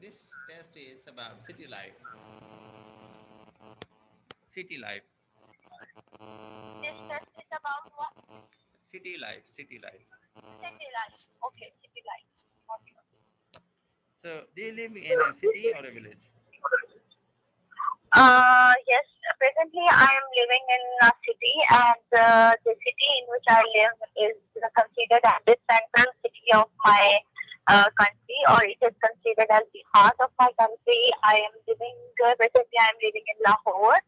This test is about city life. City life. This test is about what? City life. City life. City life. Okay, city life. Okay. So, do you live in a city or a village? Yes, presently I am living in a city, and the city in which I live is considered as the central city of my country, or it is considered as the heart of my country. I am living, presently I am living in Lahore,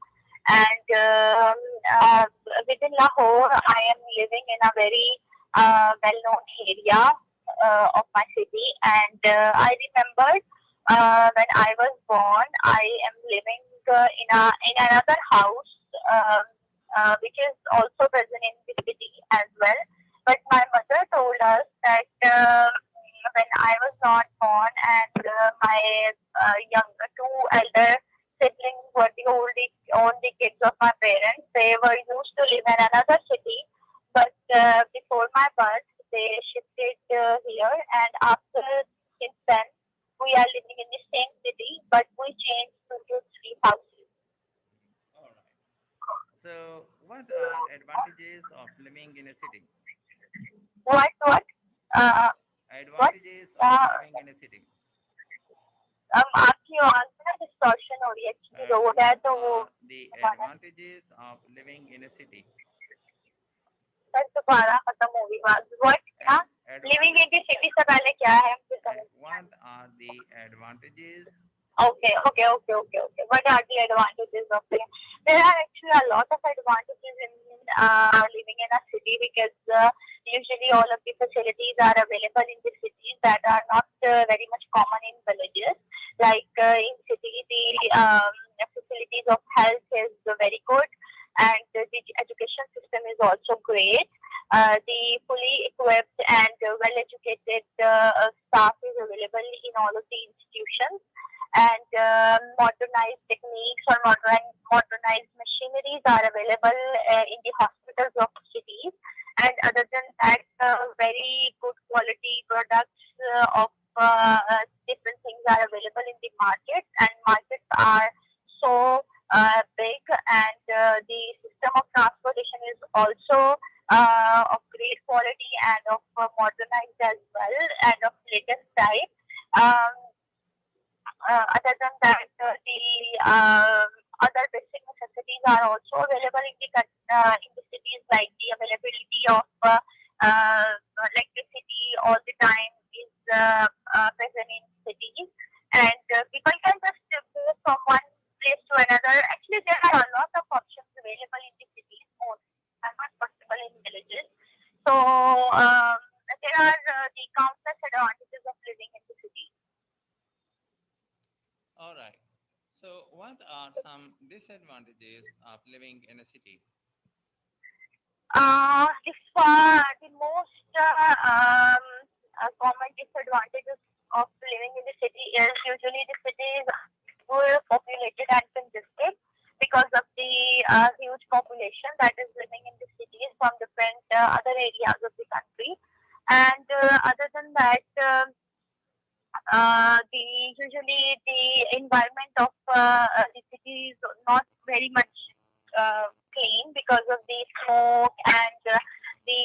and uh, within Lahore, I am living in a very well-known area of my city, and I remembered when I was born, I am living in another house, which is also present in the city as well. But my mother told us that when I was not born, and my young two elder siblings were the only kids of my parents, they were used to live in another city. But before my birth, they shifted here, and after since then we are living in the same city, but we changed to three houses. All right. So, what are advantages of living in a city? What? Uh, what? Advantages of Uh, living in a city. आपकी आवाज में ना distortion हो रही है actually road है What तो वो are the advantages of living in a city? Sir दोबारा खत्म हो गई बात व्हाट क्या living Advantage. In the city से पहले क्या है मुझे समझ नहीं What आया are the advantages? Okay. What are the advantages of it? There are actually a lot of advantages in living in a city because usually all of the facilities are available in the cities that are not very much common in villages. Like in city, the facilities of health is very good, and the education system is also great. The fully equipped and well-educated staff is available in all of the institutions, and modernized techniques or modernized machineries are available in the hospitals of cities. And other than that, very good quality products of different things are available in the markets, and markets are so big, and the system of transportation is also of great quality and of modernized as well, and of latest type. Um, Other than that, the other basic necessities are also available in the cities, like the availability of uh, electricity all the time is present in cities, and people can just move from one place to another. Actually, there are a lot of options available in the cities, more are not possible in villages. So there are the countless advantages of living in the city. All right. So, what are some disadvantages of living in a city? The most common disadvantages of living in the city is usually the city is overpopulated and congested because of the huge population that is living in the cities from different other areas of the country. And other than that, the usually the environment of the city is not very much clean because of the smoke and the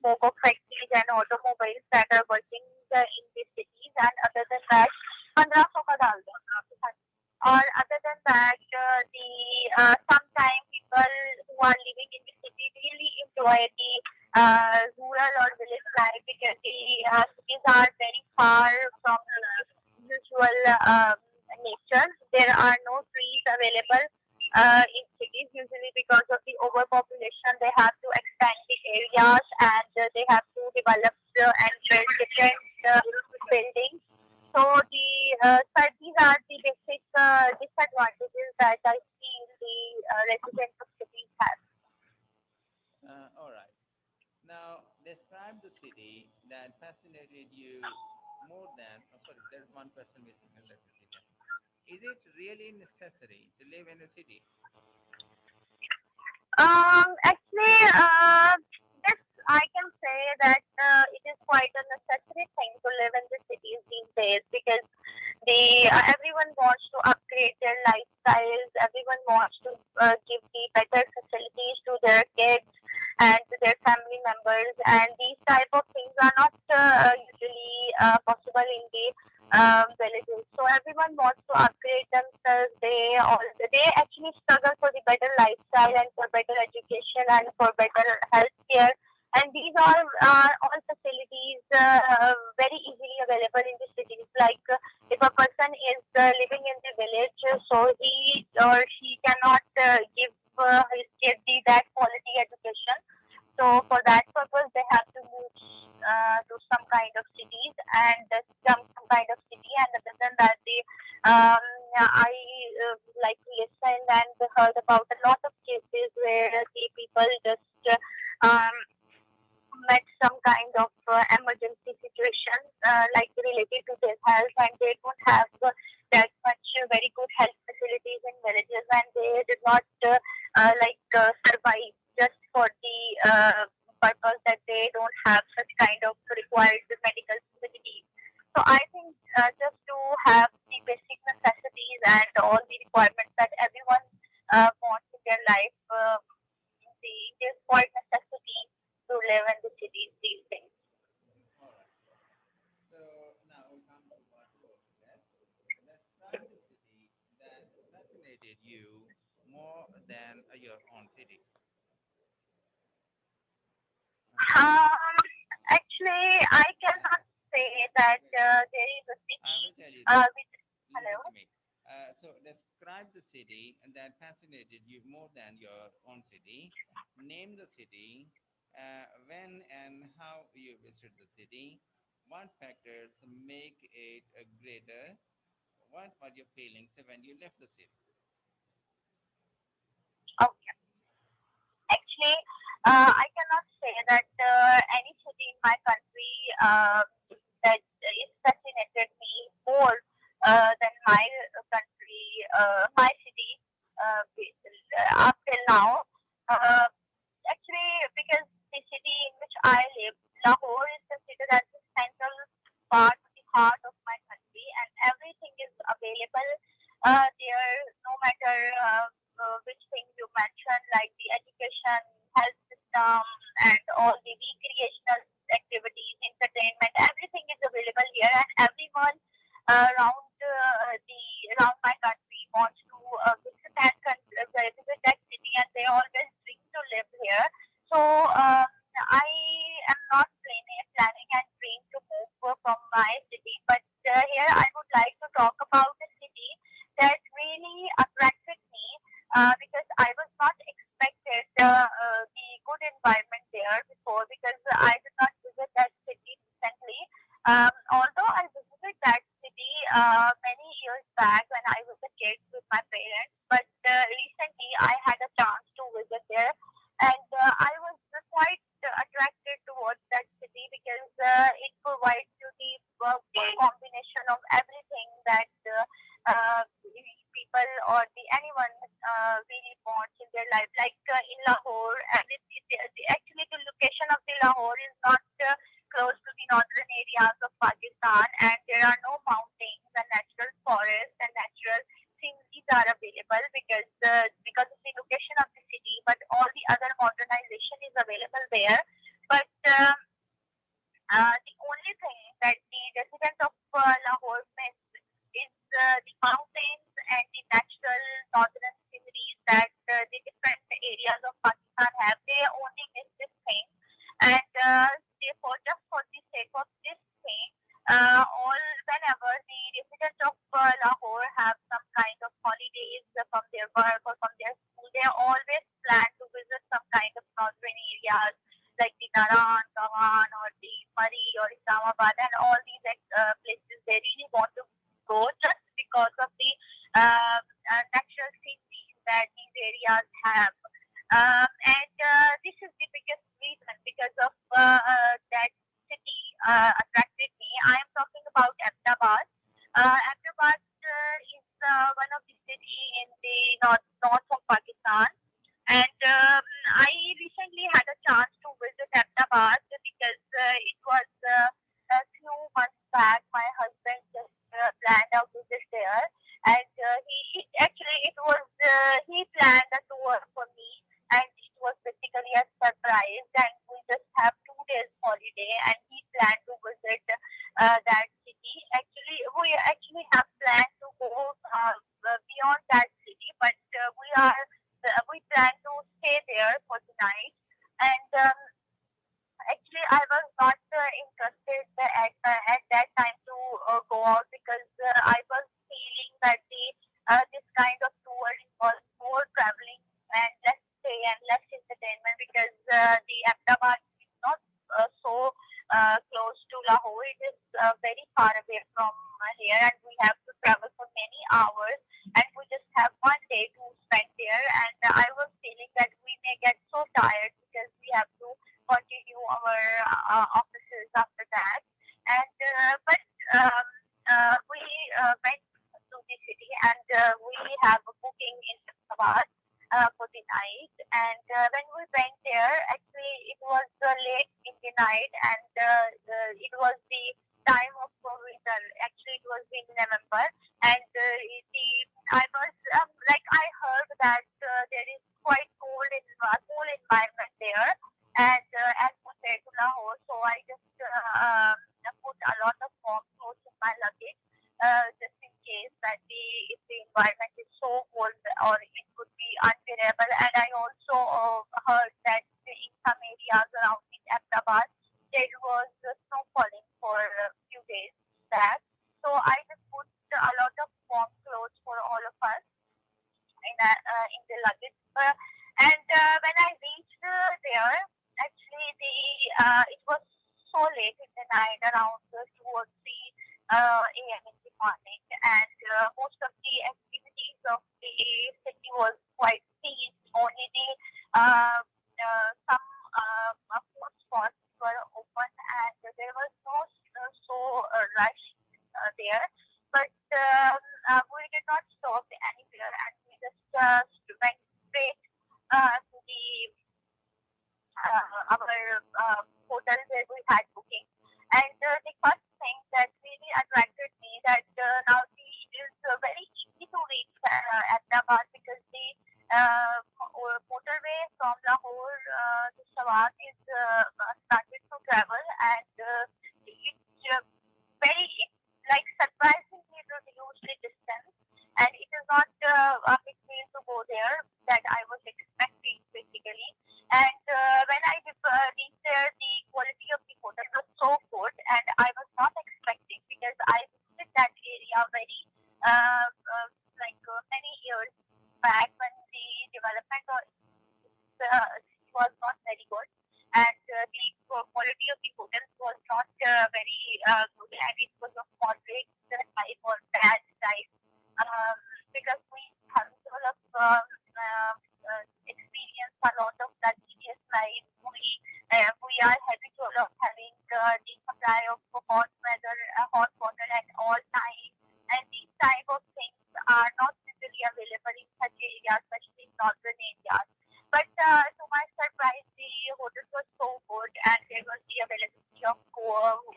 smoke of factories and automobiles that are working in the cities. And other than that, 1500 का डाल दो आपके साथ. Or other than that, the sometimes people who are living in the city really enjoy the rural or village life because the cities are very far from the usual nature. There are no trees available in cities usually because of the overpopulation. They have to expand the areas, and they have to develop and build different buildings. So these are the basic disadvantages that I feel the residents of cities have. All right. Now, describe the city that fascinated you more than. Oh, sorry, there's one question missing. Let me see that. Is it really necessary to live in a city? Actually, yes, I can say that it is quite a necessary thing to live in the cities these days because Everyone wants to upgrade their lifestyles. Everyone wants to give the better facilities to their kids and to their family members. And these type of things are not usually possible in the villages. So everyone wants to upgrade themselves. They actually struggle for the better lifestyle and for better education and for better health care. And these are all facilities very easily available in the cities. Like if a person is living in the village, so he or she cannot give his kid that quality education. So for that purpose, they have to move to some kind of cities and some kind of city. And other than that, I like listened and heard about a lot of cases where the people just um, met some kind of emergency situation, like related to their health, and they don't have that much very good health facilities in villages, and they did not survive just for the purpose that they don't have such kind of required medical facilities. So I think just to have the basic necessities and all the requirements that everyone wants in their life, it is quite necessity to live in the cities these days. All right. So now we come to part two of the test. Describe the city that fascinated you more than your own city. Uh-huh. Actually, I cannot say that Wait, there is a I city will tell you that. with. Listen Hello. to me. So describe the city that fascinated you more than your own city. Name the city, when and how you visited the city. What factors make it greater? What were your feelings when you left the city? Okay. Actually, I cannot say that any city in my country that is fascinated me more than my country, my city, up till now. Uh, Actually, because the city in which I live, Lahore, is considered as the central part, the heart of my country, and everything is available there, no matter which thing you mentioned, like the education, health system, and all the recreational activities, entertainment, everything is available here, and everyone the around my country wants to visit that country, visit that city, and they always dream to live here. So I am not planning and dream to move from my city, but here I would like to talk about the city that really attracted me because I was not expected the good environment there before because I did not visit that city recently. Although I visited that city many years back when I was a kid with my parents, but recently I had a chance to visit there, and I was quite attracted towards that city because it provides you the full combination of everything that people or anyone really wants in their life. Like in Lahore, and actually the location of the Lahore is not close to the northern areas of Pakistan, and there are no mountains and natural forests and natural sceneries are available because of the location of the city. But all the other modernization is available there. But the only thing that the residents of Lahore miss is the mountains and the natural northern sceneries that the different areas of Pakistan have. They only miss this thing, and therefore, just for the sake of this thing, all whenever the residents of Lahore have some kind of holidays from their work or from their school, they always plan to visit some kind of northern areas like the Naran, Kawan, or the Murray or Islamabad, and all these places they really want to go just because of the natural scenery that these areas have. And this is the biggest reason because of that city attracted me. I am talking about Ahmedabad. Ahmedabad is one of the city in the north of Pakistan, and I recently had a chance to visit Ahmedabad because it was a few months back. My husband just planned out to interested at that time to go out because I was feeling that this kind of tour involves more traveling and less stay and less entertainment because the Ahmedabad is not so close to Lahore. It is very far away from here, and we have to travel for many hours. And we just have one day to spend there. And I was feeling that we may get so tired because we have to continue our offices after that. And but we went to the city, and we have a booking in Ahmedabad for the night. And when we went there, actually it was late in the night, and it was the time of winter. Actually, it was in November, and the I was like I heard that there is quite cool environment there, and as compared to Lahore, so I just put a lot of warm clothes in my luggage, just in case that if the environment is so cold or it would be unbearable. And I also heard that in some areas around in Ahmedabad there was snow falling for a few days back. So I just put a lot of warm clothes for all of us in the luggage. And when I reached there, actually it was so late in the night, around 2 or 3 a.m. in the morning, and most of the activities of the city was quite ceased. Only the some food spots were open, and there was no rush there. But we did not stop anywhere, and we just went straight to the our hotel where we had booking. And the first thing that really attracted me that now it is very easy to reach Ahmedabad because the motorway from Lahore to Swat is started to travel, and it's very like surprisingly reduced the distance, and it is not a big deal to go there that I was expecting basically. And when I reached there, the quality of the hotel was so good, and I was not expecting because I visited that area very many years back when the development was not very good, and the quality of the hotels was not very good, and it was of moderate type or bad type because we have sort of experience a lot of luxurious life. We are habitual of having the supply of hot water at all times, and these type of things are not usually available in such areas, especially in northern areas. But to my surprise, the hotel was so good, and there was the availability of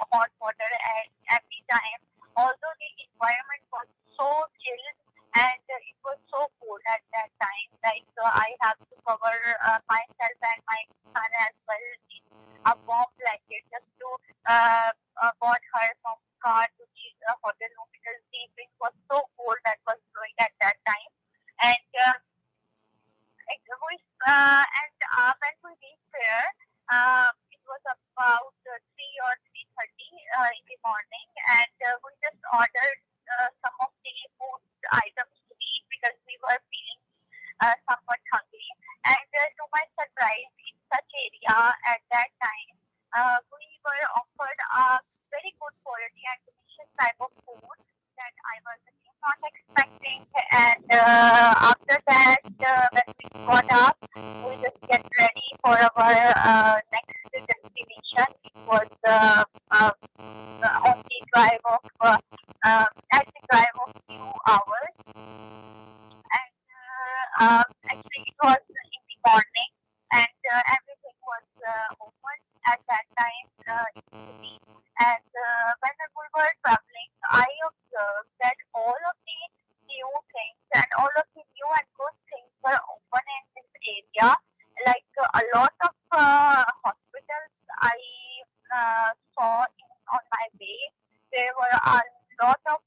hot water at every time. Although the environment was so chilled, and it was so cold at that time, like I have to cover myself and my son as well in a warm blanket just to brought her from car to the hotel room because the wind was so cold that was blowing at that time. And when we reached there, it was about 3 or 3:30 in the morning, and we just ordered some of the food items to eat because we were feeling somewhat hungry. And to my surprise, in such area at that time, we were offered a very good quality and delicious type of food that I was not expecting. And after that, when we got up, we just get ready for our next destination. It was on the drive of at the drive of few hours, and actually it was in the morning, and everything was open at that time in the city. And when we were traveling, I observed that all of the new things and all of the new and good things were open in this area. Like a lot of hospitals I saw on my way. There were a lot of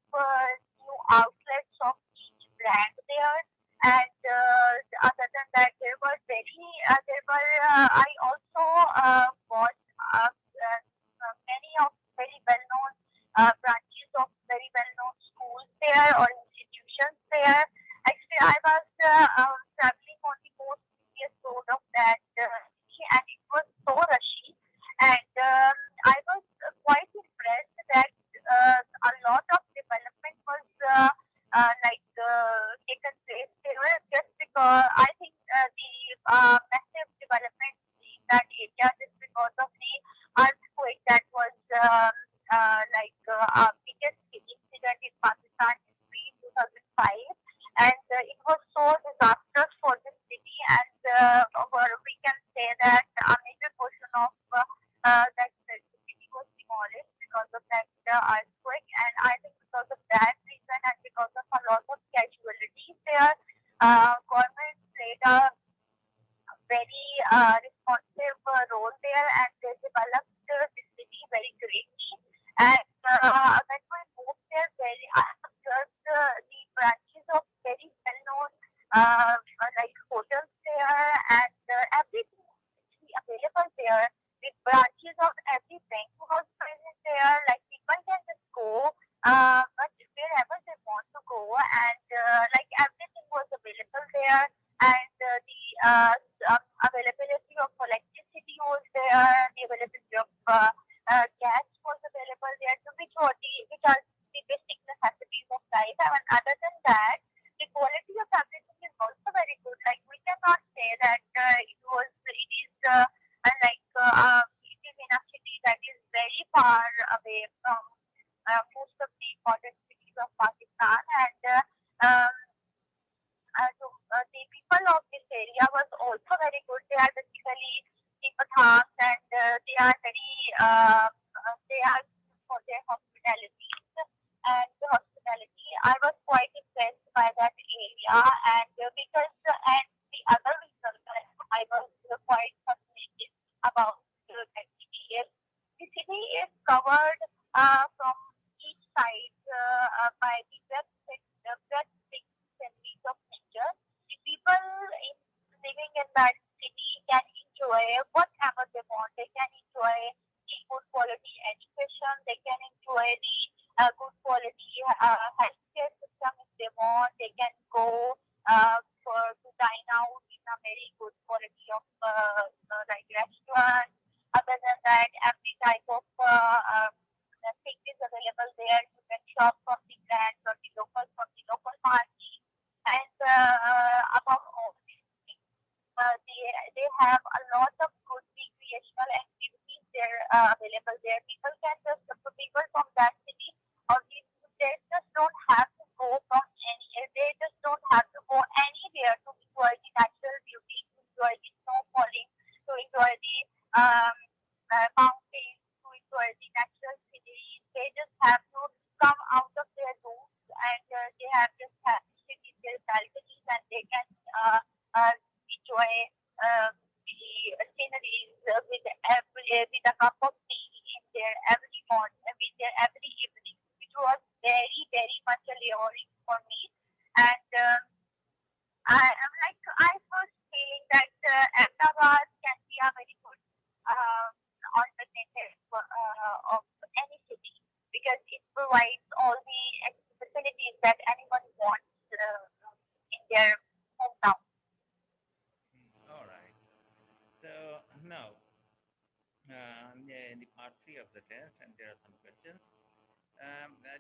new outlets of each brand there, and other than that, I also bought many of very well-known branches of very well-known schools there or institutions there. Actually, I was traveling on the most busiest road of that city, and it was so rushy. And I was quite impressed that a lot of development was taken place there just because I think the massive development in that area just because of the earthquake that was biggest incident in Pakistan history in 2005, and it was so disastrous for the city, and where we can say that a major portion of that city was demolished because of that earthquake, and I think because of that reason and because of a lot of casualties there, government played a very responsive role there, and they developed the city very greatly. And when we moved there, very I observed the branches of very well-known hotels there, and everything was actually available there. The branches of every bank was present there. Like people can just go, but wherever they want to go, and everything was available there, and the availability of electricity was there, the availability of gas was available there, so which are the basic necessities of life. And other than that, the quality of everything is also very good. Like we cannot say that it is in a city that is very far away from most of the important cities of Pakistan, and the people of this area was also very good. They are basically the Pathans, and they are for their hospitality. And the hospitality, I was quite impressed by that area, and and the other reason that I was quite fascinated about that city is the city is covered from each side by the breathtaking sceneries of nature. The people in, living in that city can enjoy whatever they want. They can enjoy the good quality education. They can enjoy the good quality healthcare system if they want. They can go to dine out in a very good quality of restaurant. Other than that, every type of thing is available there. You can shop from the brands or the local market. And above all these things, they have a lot of good recreational activities there available there. People from that city or they just don't have to go from they just don't have to go anywhere to enjoy the natural beauty, to enjoy the snow falling, to enjoy the mountains, to enjoy the natural scenery. They just have to come out of their rooms, and they have just have to sit in their balconies, and they can enjoy the sceneries with a cup of tea in their every morning, with their every evening, which was very, very much alluring for me. And I was feeling that Ahmedabad can be a very good alternative of any city because it provides all the facilities that anyone wants in their hometown. All right. So now, in the part three of the test, and there are some questions.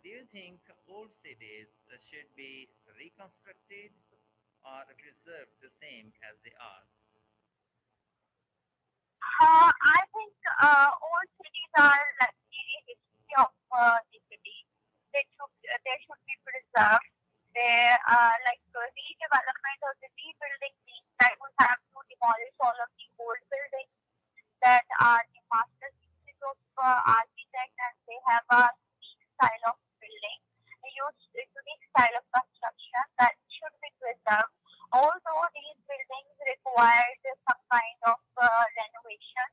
Do you think old cities should be reconstructed or preserved the same as they are? I think old cities are like the history of the city. They should be preserved. They redevelopment or the rebuilding means that we have to demolish all of the old buildings that are the masterpieces of architect, and they have a unique style of building, a unique style of construction that should be preserved. Although these buildings required some kind of renovation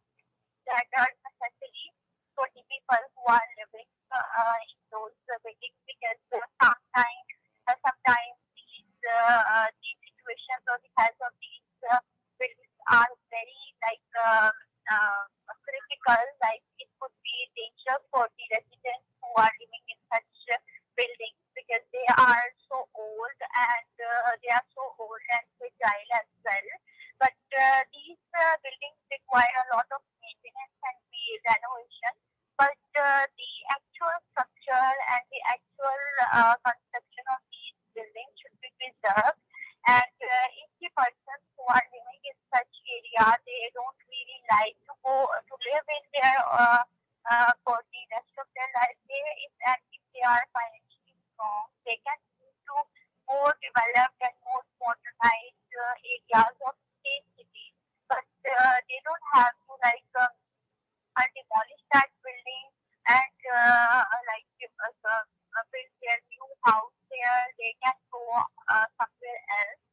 that are necessary for the people who are living in those buildings because sometimes these situations or the health of these buildings are very critical. Like it could be dangerous for the residents who are living in such buildings because they are so old and they are so old and fragile as well. But these buildings require a lot of maintenance and renovation. But the actual structure and the actual construction of these buildings should be preserved. And if the persons who are living in such area, they don't really like to go to live in their for the rest of their life, they if and if they are financially strong, they can move to more developed and more modernized areas of state cities. But they don't have to demolish that building and build their new house there. They can go somewhere else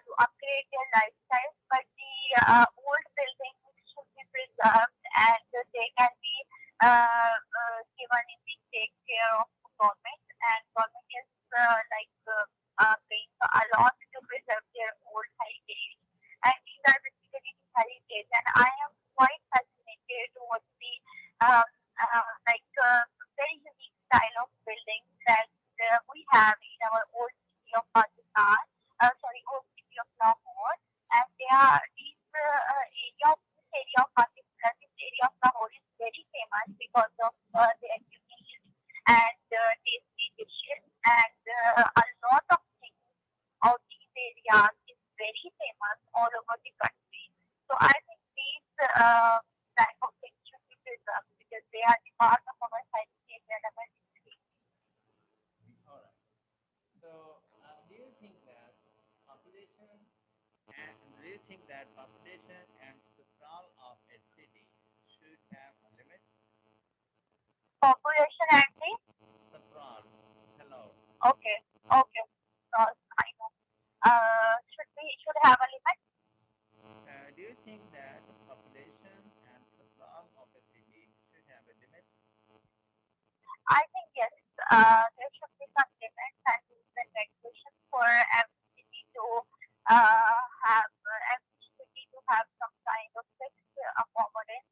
to upgrade their lifestyle. But the old buildings should be preserved and they can be given in the take care of government. And government is paying a lot to preserve their old heritage. And these are basically the heritage. And I am quite fascinated towards the um, very unique style of buildings that we have in our old city of Pakistan, old city of Lahore. And they are these area of Pakistan, this area of Lahore is very famous because of their unique and tasty dishes and a lot of things of these areas is very famous all over the country. So I think these type of things should be preserved because they are the part of our heritage and our history. All right. So, do you think that population do you think that population and sprawl of a city should have a limit? Population and the Sprawl. Hello. okay, okay, I know. Should have a limit. Do you think that population and sprawl of a city should have a limit? I think yes, there should be some limits and rules and regulations for every city to every city to have some kind of fixed accommodation.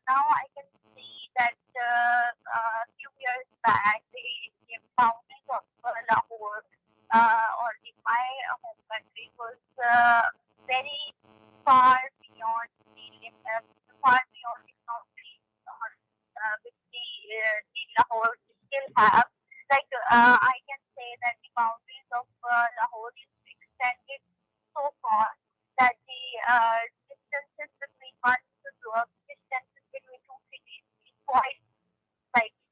Now I can see that few years back the boundaries of Lahore or my home country was very far beyond far beyond the boundaries which the Lahore still have. I can say that the boundaries of Lahore is extended so far that the distances between distances between two cities is quite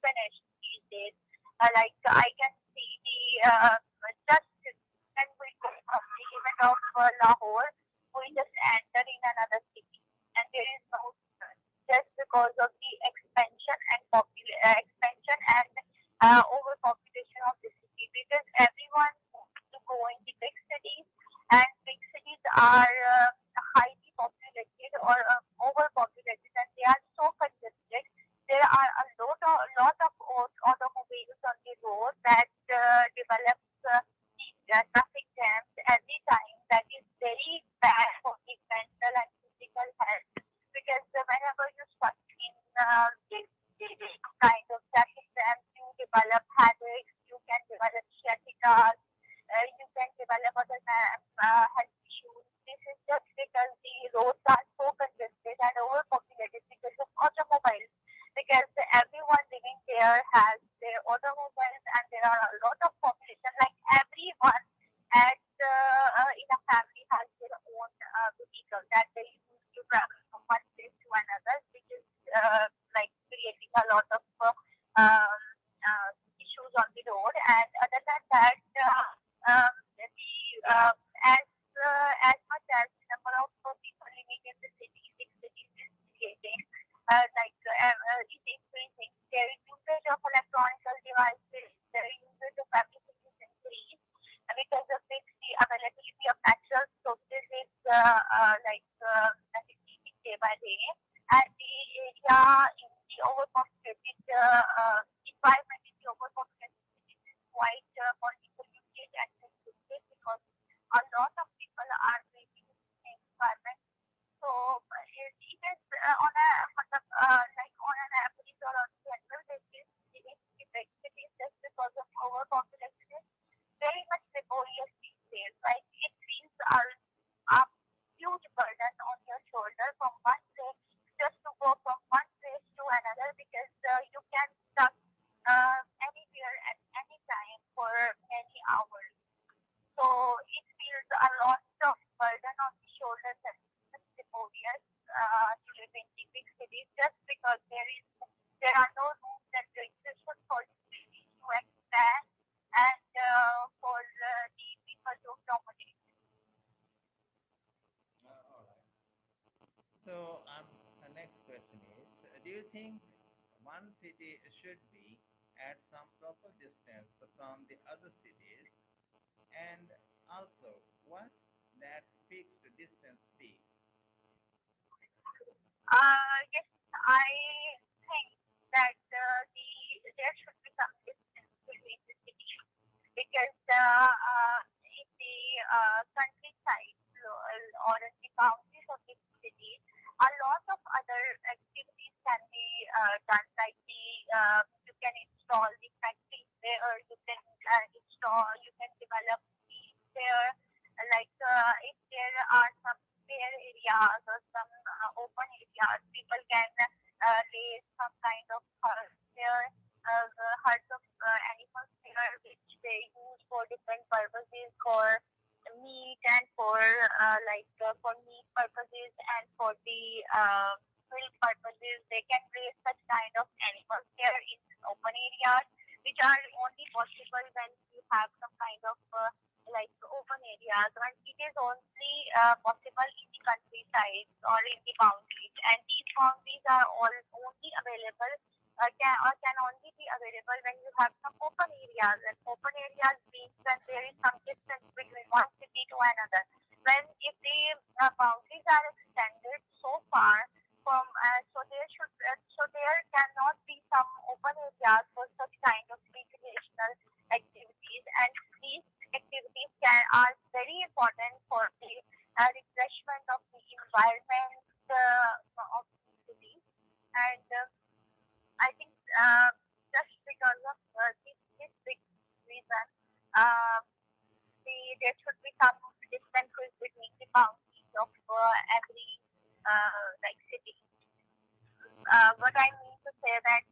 finished these days. I can see the just when we go from the limit of Lahore, we just enter in another city, and there is no difference just because of the expansion and overpopulation of the city. Because everyone wants to go in the big cities, and big cities are highly populated or overpopulated, and they are so congested. There are a lot of automobiles on the road that develops the traffic jams every time. That is very bad for the mental and physical health because whenever you stuck in this kind of traffic jams, you develop headaches, you can develop sciatica, you can develop other health issues. This is just because the roads are so congested and overpopulated because of automobiles. Because everyone living there has their automobiles and there are a lot of population. Like everyone in a family has their own vehicle that they use to travel from one place to another, which is creating a lot of issues on the road. And other than that, as much as the number of people living in the city, big cities is creating, is increasing. Their usage of electronical devices, their usage of everything is increased because of which the availability of natural sources is decreasing day by day. And the area in the overpopulated environment in the overpopulated cities is quite polluted and congested because a lot of people are living in the same environment. So it is on a do you think one city should be at some proper distance from the other cities, and also what that fixed distance be? Yes, I think that there should be some distance between the cities because in the countryside or in the boundaries of the city, a lot of other activities can be done. Like you can install the factories there, or you can develop seeds there. Like if there are some bare areas or some open areas, people can raise some kind of herds there, herds of animals there, which they use for different purposes, for meat and for meat purposes and for the milk purposes. They can raise such kind of animals here in open areas, which are only possible when you have some kind of open areas, and it is only possible in the countryside or in the boundaries, and these boundaries are all only available can only be available when you have some open areas, and open areas means when there is some distance between one city to another. When if the boundaries are extended so far from so there cannot be some open areas for such kind of recreational activities, and these activities are very important for the refreshment of the environment of the city. And I think just because of this big reason, uh, there should be some differences between the boundaries of every city. What I mean to say that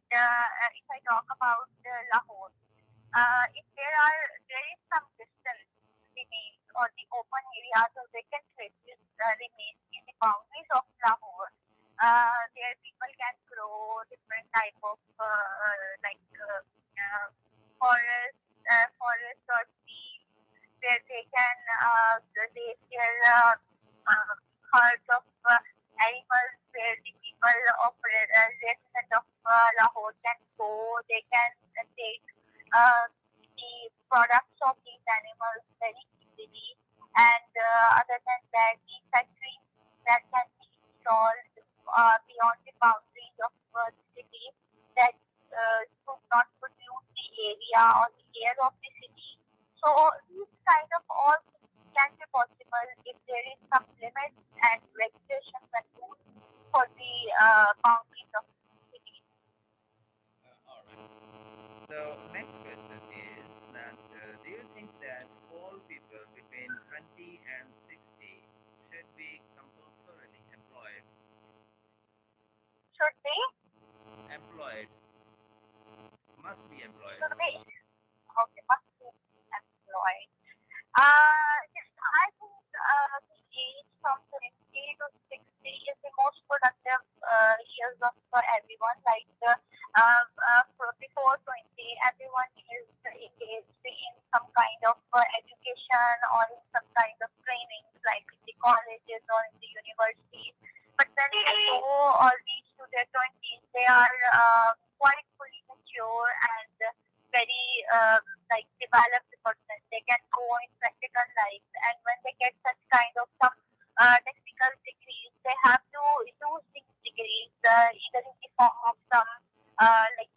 if I talk about Lahore, if there is some distance remains, or the open areas or vacant places remain in the boundaries of Lahore, there people can grow different type of forest or fields where they can raise their uh, herds of animals, where the people of resident of Lahore can go. They can take the products of these animals very easily. And other than that, the factories that can be installed beyond the boundaries of the city that should not pollute the area or the air of the city. So these kind of all things can be possible if there is some limits and regulations and rules for the boundaries of the city. All right. So next question is that do you think that all people between 20 and 60 should be compulsorily employed? Should be Employed, must be employed. should be okay, must be employed. Yes, I think the age from 20 to 60 is the most productive years of for everyone. Before 20, everyone is engaged in some kind of education or in some kind of training, like in the colleges or in the universities. But when they go or reach to their 20s, they are quite fully mature and very developed person. They can go in practical life, and when they get such kind of some technical degrees, they have to use these degrees either in the form of some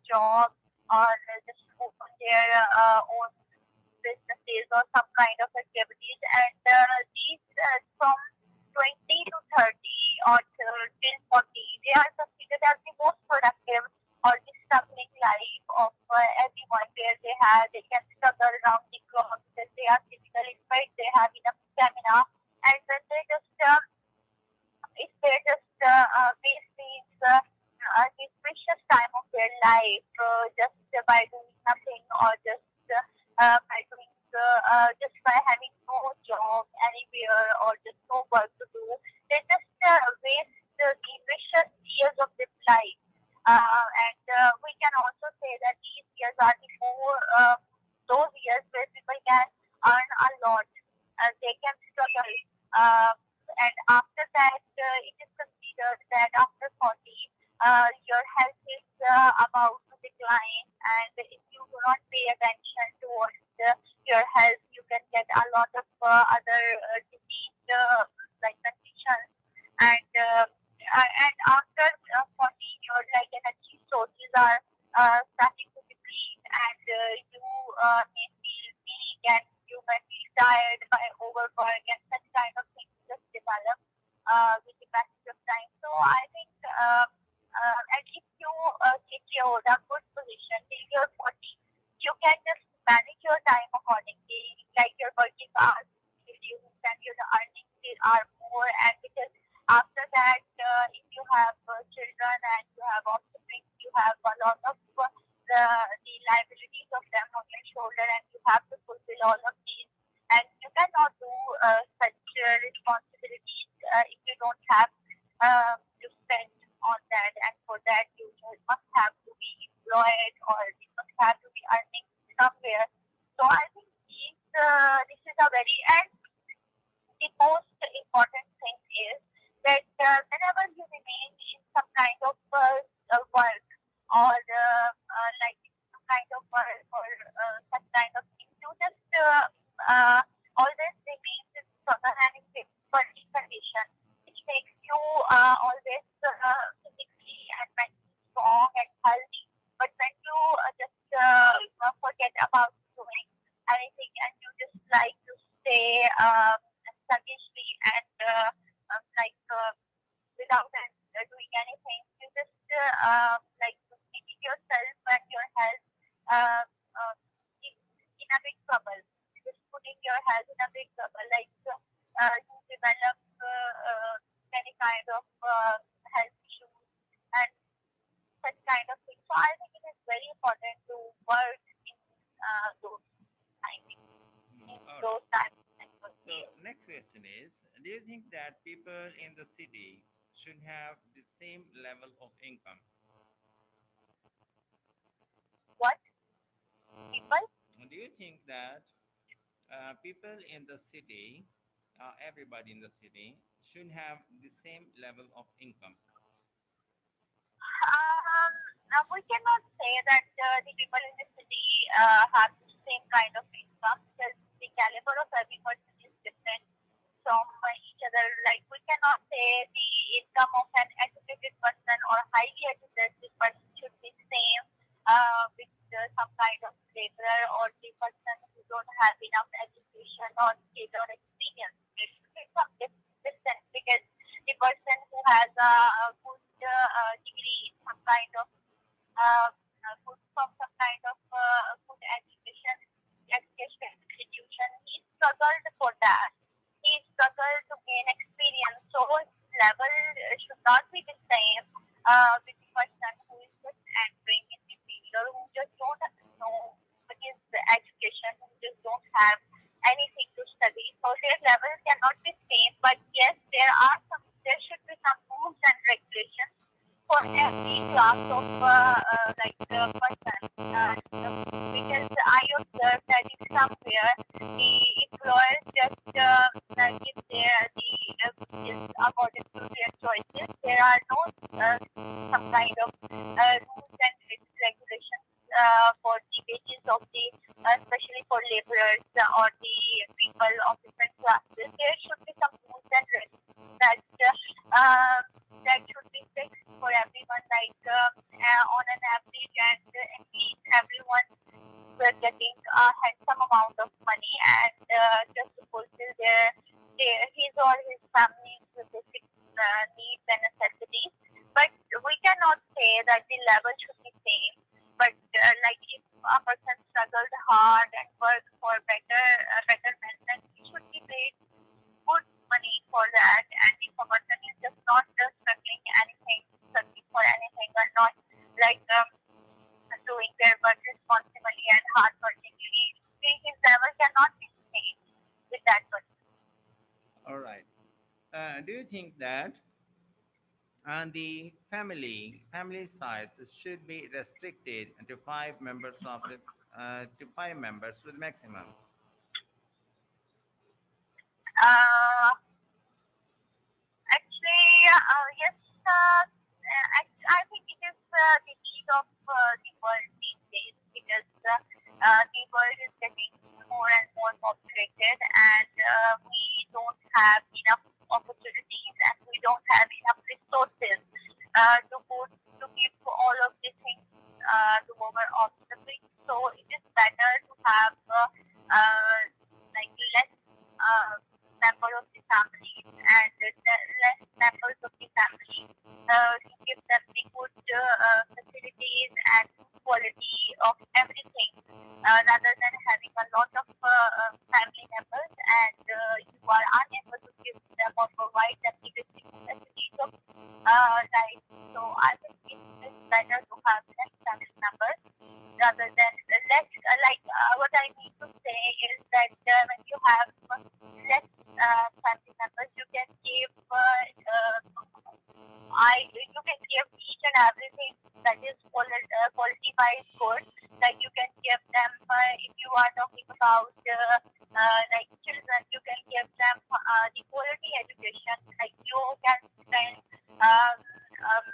job, or just open their own businesses or some kind of activities. And these from 20 to 30 or till 40, they are considered as the most productive or the struggling life of everyone, where they can struggle around the clock because they are physically fit, they have enough stamina, and when they just if they just waste this precious time of their life just by doing nothing, or just by having no job anywhere or just no work to do. They just waste the precious years of their life. And we can also say that these years are the more those years where people can earn a lot. They can struggle. And after that, it is considered that after 40, your health is about to decline, and if you do not pay attention towards your health, you can get a lot of other disease like conditions, and after 40, your like energy sources are starting to deplete, and you may feel weak, and you may feel tired by overwork, and such kind of things just develop with the passage of time. So I think, and if you secure a good position till your 40, you can just manage your time accordingly, like your working hours reduce and your earnings are more. And because after that, if you have children and you have offspring, you have a lot of the liabilities of them on your shoulder, and you have to fulfill all of these. And you cannot do such responsibilities if you don't have to spend on that. And for that, you must have to be employed, or you must have to be earning somewhere. So I think this is a very, and the most important thing is that whenever you remain in some kind of work, or like some kind of work, or such kind of thing, you just always remain in struggle and in working condition, which makes you always physically and mentally strong and healthy. But when you just forget about doing anything, and you just like to stay sluggishly, and like without doing anything, you just like making yourself and your health uh, uh, in a big trouble. Just putting your health in a big trouble, like you develop many kind of health issues and such kind of things. So I think it is very important to work in those times, in All right. those times. So next question is, do you think that people in the city should have the same level of income? What people? Do you think that people in the city, everybody in the city, should have the same level of income? We cannot say that the people in the city have the same kind of income, because the caliber of every person is different from each other. Like we cannot say the income of an educated person or highly educated person should be same with some kind of laborer, or the person who don't have enough education or skill or experience. It should be some distance, because the person who has a good degree in some kind of good, from some kind of good education institution, he struggled for that. He struggled to gain experience. So his level should not be the same with the person who is just entering in the field, or who just don't know what is the education, who just don't have anything to study. So their level cannot be same. But yes, there should be some rules and regulations for every class of person. Because I observed that if somewhere the employers just give their the wages according to their choices, there are no some kind of rules and regulations for the wages of the, especially for laborers or the people of different classes. There should be some rules and regulations that should be fixed for everyone, like on an average, and at least everyone were getting a handsome amount of money, and just to fulfill his or his family's basic needs and necessities. But we cannot say that the level should be same. But like if a person struggled hard and worked for betterment, then he should be paid good money for that. And if a person is just not just struggling anything, searching for anything, or not like doing their work responsibly and hardworkingly, his level cannot be same with that person. All right. Do you think that the family size should be restricted to five members of the to five members with maximum? Uh, Actually, yes. I think it is the need of the world these days because the world is getting more and more populated, and we don't have enough opportunities, and we don't have enough resources to give all of these things to our offspring. So it is better to have like less uh, member of the family and less members of the family to give them the good facilities and quality of everything rather than having a lot of family members and you are unable to give them or provide them the basic necessities of life. So I think it is better to have less family members rather than less. What I mean to say is that when you have less family members, you can give you can give each and everything that is quality wise good. Like you can give them if you are talking about like children, you can give them the quality education. Like you can spend um, um,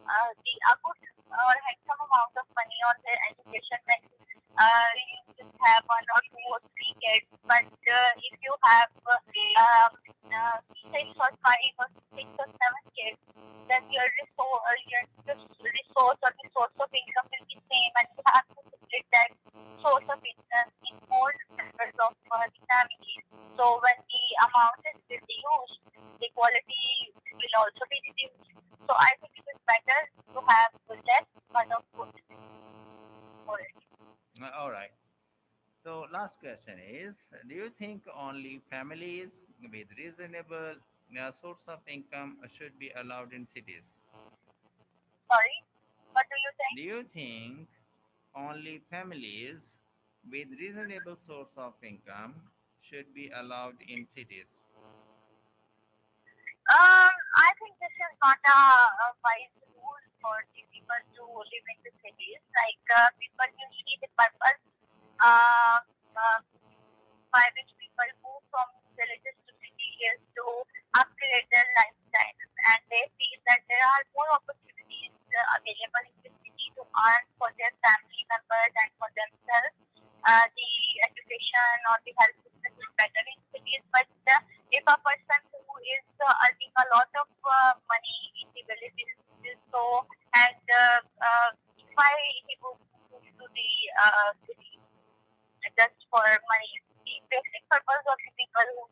a good or handsome amount of money on their education when you just have one or two or three kids. But if you have six or five or six or seven kids, then your resource or the source of income will be same, and you have to split that source of income in more members of the family. So when the amount is reduced, the quality will also be reduced. So I think it is better to have less but of good quality. All right. So, last question is, do you think only families with reasonable source of income should be allowed in cities? Sorry, what do you think? Do you think only families with reasonable source of income should be allowed in cities? I think this is not a wise rule for the people to live in the cities. Like people usually the purpose uh, uh, by which people move from villages to cities is to upgrade their lifestyle, and they feel that there are more opportunities available in the city to earn for their family members and for themselves. The education or the health system is better in cities, but if a person who is earning a lot of money in the villages, so and why he would move to the city just for money. The basic purpose of the people who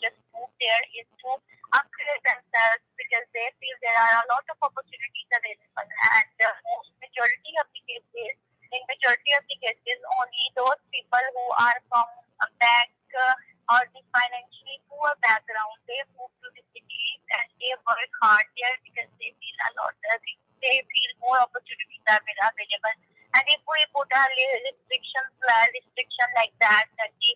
just move there is to upgrade themselves because they feel there are a lot of opportunities available, and most majority of the cases, in majority of the cases, only those people who are from a back or the financially poor background, they move to the city and they work hard there because they feel a lot. They feel more opportunities are available, and if we put a restriction like that, that the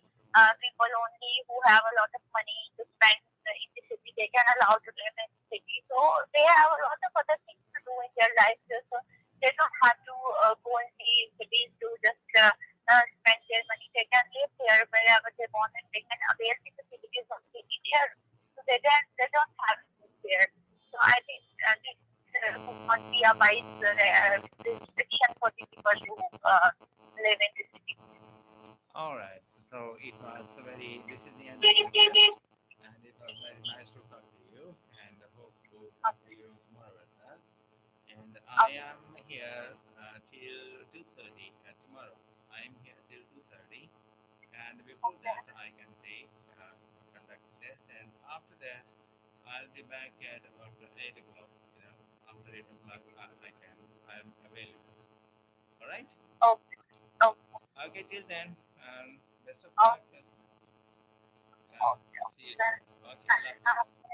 people only who have a lot of money to spend in the city, they can allow to live in the city. So they have a lot of other things to do in their life. So they don't have to go in the cities to just spend their money. They can live there wherever they want, and they can avail the facilities of the city there. So they don't have to move there. So I think this would not be a wise restriction for the people who live in the city. All right. So it was this is the end of the podcast, and it was very nice to talk to you, and I hope to talk to you tomorrow as well. And I Okay. am here till 2:30 tomorrow. I am here till 2:30, and before Okay. that, I can take conduct the test, and after that, I'll be back at about 8 o'clock. After 8 o'clock, I'm available. All right. Okay. Okay. Okay. Till then, best of Okay. luck. And Okay. see you Then, then. Okay. Allah Hafiz.